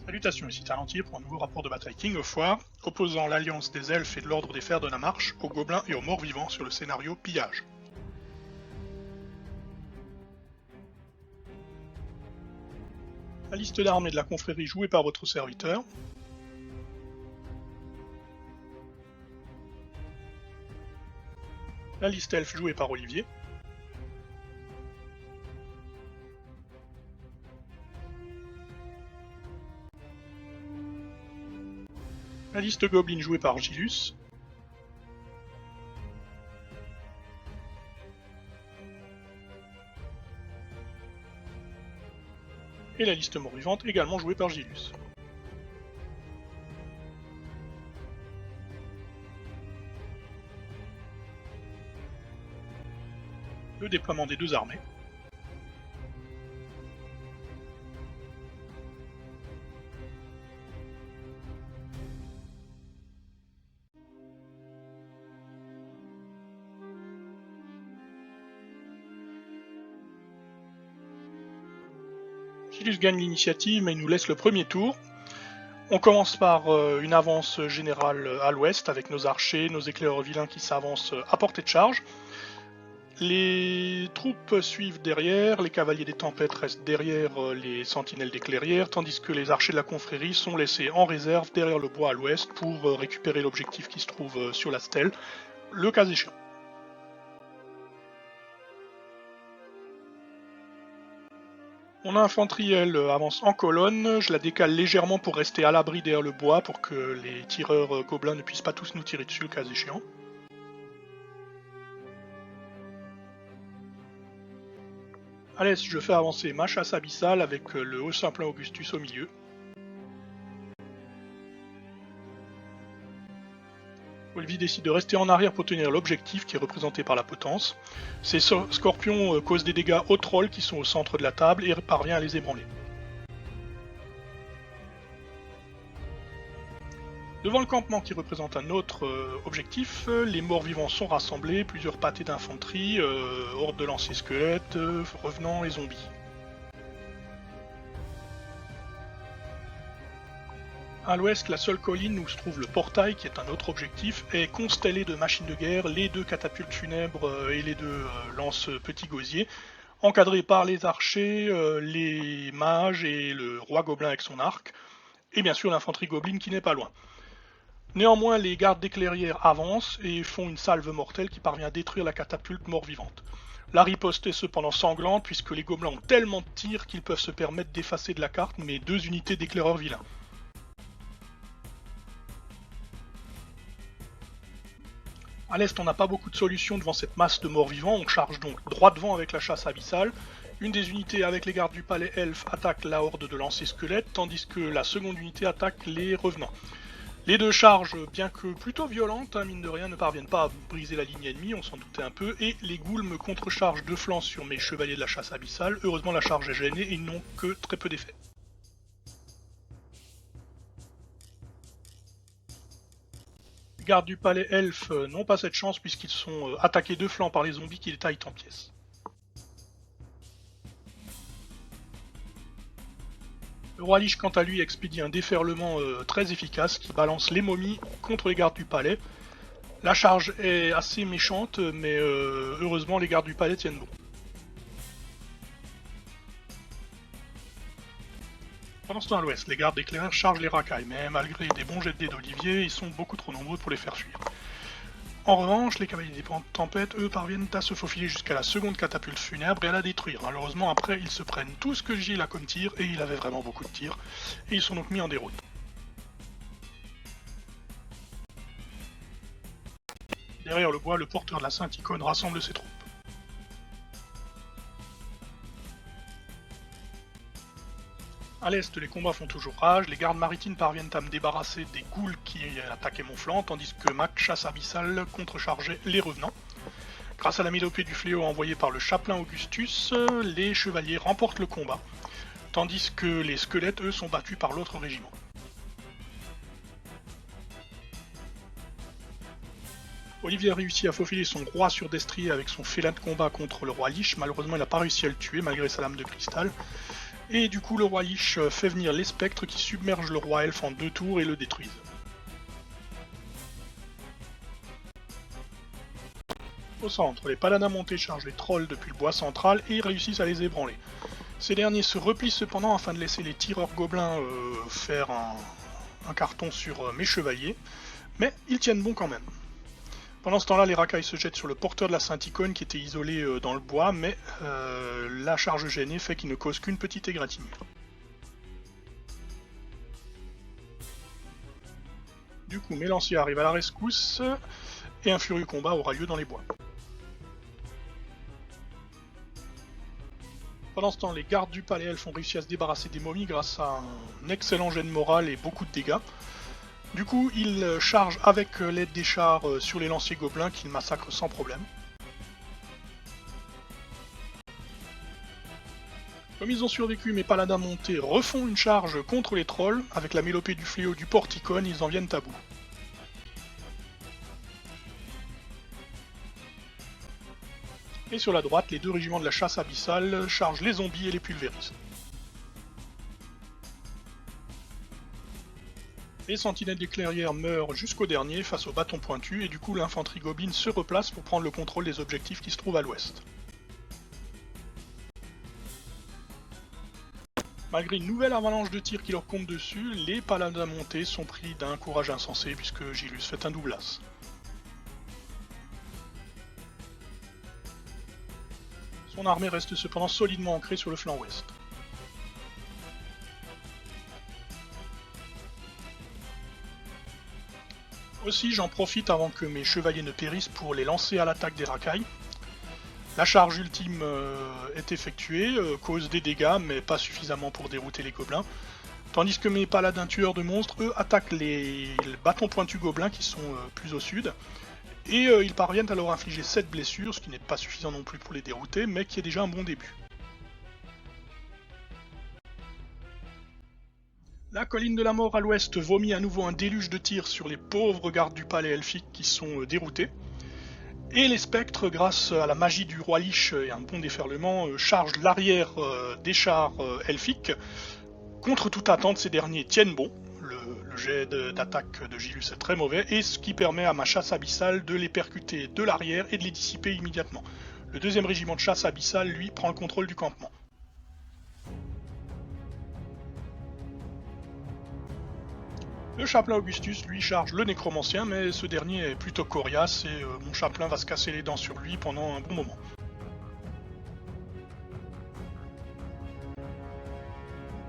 Salutations, ici Talentier pour un nouveau rapport de bataille King of War, opposant l'alliance des elfes et de l'ordre des fers de la marche aux gobelins et aux morts vivants sur le scénario Pillage. La liste d'armées de la confrérie jouée par votre serviteur. La liste elfe jouée par Olivier. La liste Goblin jouée par Gilus. Et la liste mort-vivante également jouée par Gilus. Le déploiement des deux armées. Gilus gagne l'initiative mais il nous laisse le premier tour. On commence par une avance générale à l'ouest avec nos archers, nos éclaireurs vilains qui s'avancent à portée de charge. Les troupes suivent derrière, les cavaliers des tempêtes restent derrière les sentinelles des clairières, tandis que les archers de la confrérie sont laissés en réserve derrière le bois à l'ouest pour récupérer l'objectif qui se trouve sur la stèle, le cas échéant. Mon infanterie, elle, avance en colonne, je la décale légèrement pour rester à l'abri derrière le bois pour que les tireurs gobelins ne puissent pas tous nous tirer dessus le cas échéant. À l'est, je fais avancer ma chasse abyssale avec le haut simplin Augustus au milieu. Olivier décide de rester en arrière pour tenir l'objectif qui est représenté par la potence. Ces scorpions causent des dégâts aux trolls qui sont au centre de la table et parvient à les ébranler. Devant le campement qui représente un autre objectif, les morts vivants sont rassemblés, plusieurs pâtés d'infanterie, hordes de lanciers squelettes, revenants et zombies. À l'ouest, la seule colline où se trouve le portail, qui est un autre objectif, est constellée de machines de guerre, les deux catapultes funèbres et les deux lances petits gosiers, encadrés par les archers, les mages et le roi gobelin avec son arc, et bien sûr l'infanterie gobeline qui n'est pas loin. Néanmoins, les gardes des clairières avancent et font une salve mortelle qui parvient à détruire la catapulte mort-vivante. La riposte est cependant sanglante puisque les gobelins ont tellement de tirs qu'ils peuvent se permettre d'effacer de la carte mais deux unités d'éclaireurs vilains. A l'est, on n'a pas beaucoup de solutions devant cette masse de morts vivants, on charge donc droit devant avec la chasse abyssale. Une des unités avec les gardes du palais elfe attaque la horde de lanciers squelettes, tandis que la seconde unité attaque les revenants. Les deux charges, bien que plutôt violentes, mine de rien, ne parviennent pas à briser la ligne ennemie, on s'en doutait un peu, et les ghouls me contre-chargent de flanc sur mes chevaliers de la chasse abyssale. Heureusement, la charge est gênée et ils n'ont que très peu d'effet. Les gardes du palais elfe n'ont pas cette chance puisqu'ils sont attaqués de flanc par les zombies qui les taillent en pièces. Le roi Lich, quant à lui, expédie un déferlement très efficace qui balance les momies contre les gardes du palais. La charge est assez méchante, mais heureusement les gardes du palais tiennent bon. Pendant ce temps à l'ouest, les gardes d'éclaireurs chargent les racailles, mais malgré des bons jets de dés d'Olivier, ils sont beaucoup trop nombreux pour les faire fuir. En revanche, les cavaliers des tempêtes, eux, parviennent à se faufiler jusqu'à la seconde catapulte funèbre et à la détruire. Malheureusement, après, ils se prennent tout ce que Gilles a comme tir, et il avait vraiment beaucoup de tirs, et ils sont donc mis en déroute. Derrière le bois, le porteur de la Sainte Icône rassemble ses troupes. A l'est, les combats font toujours rage, les gardes maritimes parviennent à me débarrasser des ghouls qui attaquaient mon flanc, tandis que ma chasse abyssale contrechargeait les revenants. Grâce à la mélopée du fléau envoyée par le chapelain Augustus, les chevaliers remportent le combat, tandis que les squelettes, eux, sont battus par l'autre régiment. Olivier a réussi à faufiler son roi sur destrier avec son félin de combat contre le roi Lich. Malheureusement, il n'a pas réussi à le tuer malgré sa lame de cristal. Et du coup le roi Lich fait venir les spectres qui submergent le roi elfe en 2 tours et le détruisent. Au centre, les paladins montés chargent les trolls depuis le bois central et réussissent à les ébranler. Ces derniers se replient cependant afin de laisser les tireurs gobelins faire un carton sur mes chevaliers, mais ils tiennent bon quand même. Pendant ce temps-là, les racailles se jettent sur le porteur de la Sainte Icône qui était isolé dans le bois, mais la charge gênée fait qu'il ne cause qu'une petite égratignure. Du coup, mes lanciers arrivent à la rescousse, et un furieux combat aura lieu dans les bois. Pendant ce temps, les gardes du palais elfes ont réussi à se débarrasser des momies grâce à un excellent jet de morale et beaucoup de dégâts. Du coup, ils chargent avec l'aide des chars sur les lanciers gobelins qu'ils massacrent sans problème. Comme ils ont survécu, mes paladins montés refont une charge contre les trolls. Avec la mélopée du fléau du porticone, ils en viennent à bout. Et sur la droite, les 2 régiments de la chasse abyssale chargent les zombies et les pulvérisent. Les sentinelles des clairières meurent jusqu'au dernier face au bâton pointu et du coup l'infanterie gobeline se replace pour prendre le contrôle des objectifs qui se trouvent à l'ouest. Malgré une nouvelle avalanche de tirs qui leur compte dessus, les paladins montés sont pris d'un courage insensé puisque Gilus fait un doublas. Son armée reste cependant solidement ancrée sur le flanc ouest. Aussi, j'en profite avant que mes chevaliers ne périssent pour les lancer à l'attaque des racailles. La charge ultime est effectuée, cause des dégâts, mais pas suffisamment pour dérouter les gobelins. Tandis que mes paladins tueurs de monstres, eux, attaquent les bâtons pointus gobelins qui sont plus au sud. Et ils parviennent à leur infliger 7 blessures, ce qui n'est pas suffisant non plus pour les dérouter, mais qui est déjà un bon début. La colline de la mort à l'ouest vomit à nouveau un déluge de tirs sur les pauvres gardes du palais elfique qui sont déroutés. Et les spectres, grâce à la magie du roi Lich et un bon déferlement, chargent l'arrière des chars elfiques. Contre toute attente, ces derniers tiennent bon. Le jet d'attaque de Gilus est très mauvais, et ce qui permet à ma chasse abyssale de les percuter de l'arrière et de les dissiper immédiatement. Le 2e régiment de chasse abyssale, lui, prend le contrôle du campement. Le chapelain Augustus, lui, charge le nécromancien, mais ce dernier est plutôt coriace et mon chapelain va se casser les dents sur lui pendant un bon moment.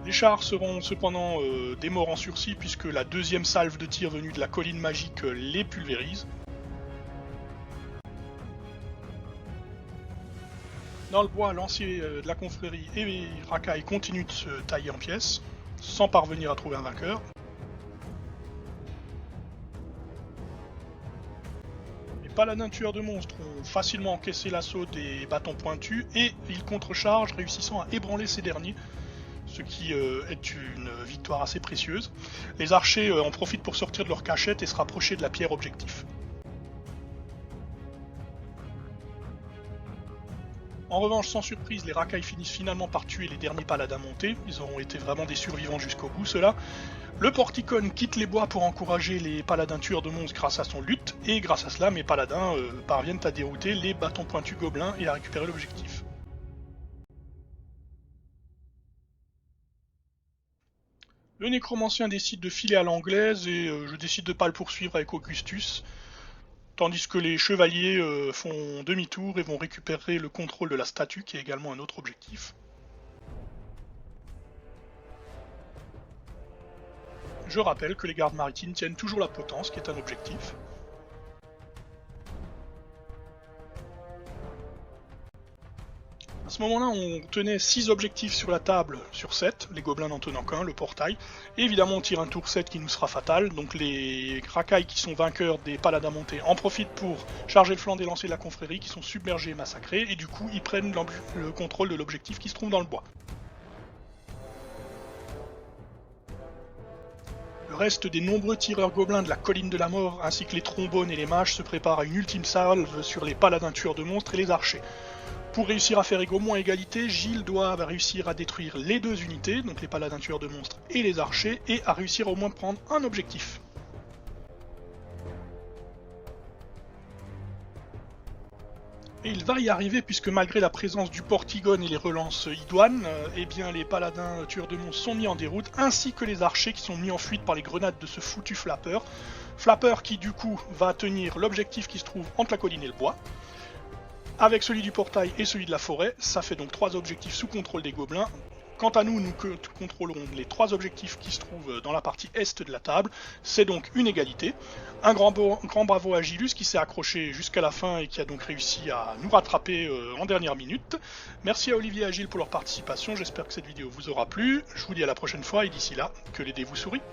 Les chars seront cependant des morts en sursis puisque la 2e salve de tir venue de la colline magique les pulvérise. Dans le bois, lanciers de la confrérie et les racailles continuent de se tailler en pièces, sans parvenir à trouver un vainqueur. Les paladins tueurs de monstres ont facilement encaissé l'assaut des bâtons pointus et ils contrechargent, réussissant à ébranler ces derniers, ce qui est une victoire assez précieuse. Les archers en profitent pour sortir de leur cachette et se rapprocher de la pierre objectif. En revanche, sans surprise, les racailles finissent finalement par tuer les derniers paladins montés. Ils auront été vraiment des survivants jusqu'au bout, ceux-là. Le porticone quitte les bois pour encourager les paladins tueurs de monstres grâce à son lutte, et grâce à cela, mes paladins parviennent à dérouter les bâtons pointus gobelins et à récupérer l'objectif. Le nécromancien décide de filer à l'anglaise et je décide de ne pas le poursuivre avec Augustus, tandis que les chevaliers font demi-tour et vont récupérer le contrôle de la statue qui est également un autre objectif. Je rappelle que les gardes maritimes tiennent toujours la potence qui est un objectif. À ce moment-là, on tenait 6 objectifs sur la table sur 7, les gobelins n'en tenant qu'un, le portail. Et évidemment, on tire un tour 7 qui nous sera fatal, donc les racailles qui sont vainqueurs des paladins montés en profitent pour charger le flanc des lanciers de la confrérie qui sont submergés et massacrés, et du coup, ils prennent le contrôle de l'objectif qui se trouve dans le bois. Le reste des nombreux tireurs gobelins de la colline de la mort, ainsi que les trombones et les mages, se préparent à une ultime salve sur les paladins tueurs de monstres et les archers. Pour réussir à faire au moins égalité, Gilles doit réussir à détruire les 2 unités, donc les paladins tueurs de monstres et les archers, et à réussir au moins prendre un objectif. Et il va y arriver puisque malgré la présence du Portigone et les relances idoines, eh bien les paladins tueurs de monstres sont mis en déroute, ainsi que les archers qui sont mis en fuite par les grenades de ce foutu Flapper. Flapper qui du coup va tenir l'objectif qui se trouve entre la colline et le bois. Avec celui du portail et celui de la forêt, ça fait donc 3 objectifs sous contrôle des gobelins. Quant à nous, nous contrôlerons les 3 objectifs qui se trouvent dans la partie est de la table. C'est donc une égalité. Un grand bravo à Gilus qui s'est accroché jusqu'à la fin et qui a donc réussi à nous rattraper en dernière minute. Merci à Olivier et à Gilles pour leur participation. J'espère que cette vidéo vous aura plu. Je vous dis à la prochaine fois et d'ici là, que les dés vous sourient.